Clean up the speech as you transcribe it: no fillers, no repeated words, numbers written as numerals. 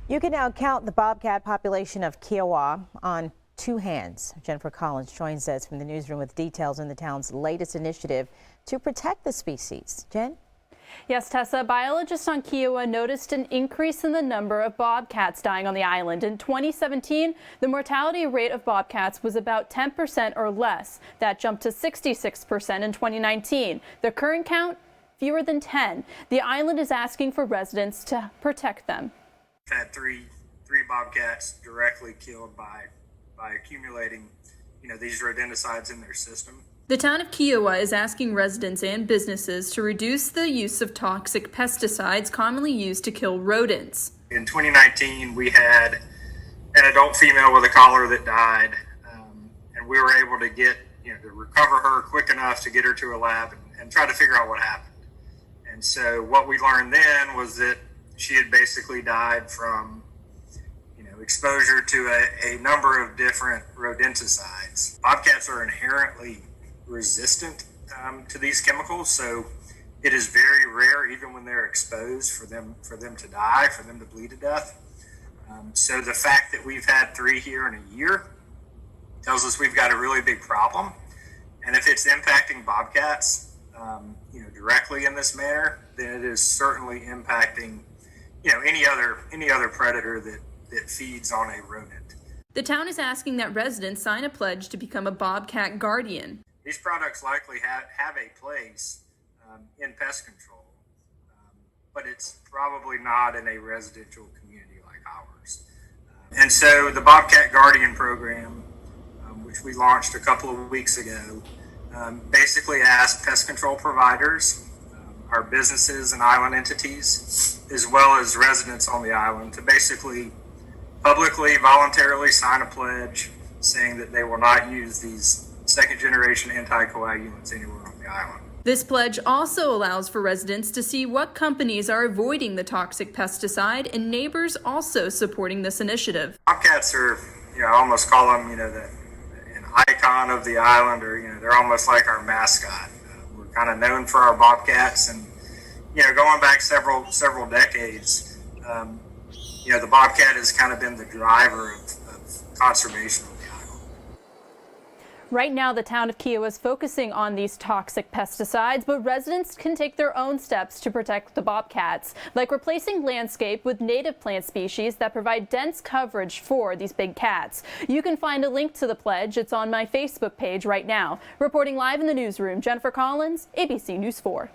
You can now count the bobcat population of Kiawah on two hands. Jennifer Collins joins us from the newsroom with details on the town's latest initiative to protect the species. Jen? Yes, Tessa, biologists on Kiawah noticed an increase in the number of bobcats dying on the island. In 2017, the mortality rate of bobcats was about 10% or less. That jumped to 66% in 2019. The current count, fewer than 10. The island is asking for residents to protect them. We've had three bobcats directly killed by accumulating, these rodenticides in their system. The town of Kiawah is asking residents and businesses to reduce the use of toxic pesticides commonly used to kill rodents. In 2019, we had an adult female with a collar that died, and we were able to to recover her quick enough to get her to a lab and try to figure out what happened. And so what we learned then was that she had basically died from exposure to a number of different rodenticides. Bobcats are inherently resistant to these chemicals, so it is very rare, even when they're exposed, for them to die, for them to bleed to death. So the fact that we've had 3 here in a year tells us we've got a really big problem. And if it's impacting bobcats, directly in this manner, then it is certainly impacting, any other predator that feeds on a rodent. The town is asking that residents sign a pledge to become a Bobcat Guardian. These products likely have a place in pest control, but it's probably not in a residential community like ours. And so the Bobcat Guardian program, which we launched a couple of weeks ago, basically asked pest control providers, our businesses and island entities, as well as residents on the island, to basically publicly, voluntarily sign a pledge saying that they will not use these second-generation anticoagulants anywhere on the island. This pledge also allows for residents to see what companies are avoiding the toxic pesticide and neighbors also supporting this initiative. Bobcats are, I almost call them, an icon of the island, or, they're almost like our mascot. We're kind of known for our bobcats, and, going back several decades, the bobcat has kind of been the driver of conservation on the island. Right now, the town of Kiawah is focusing on these toxic pesticides, but residents can take their own steps to protect the bobcats, like replacing landscape with native plant species that provide dense coverage for these big cats. You can find a link to the pledge. It's on my Facebook page right now. Reporting live in the newsroom, Jennifer Collins, ABC News 4.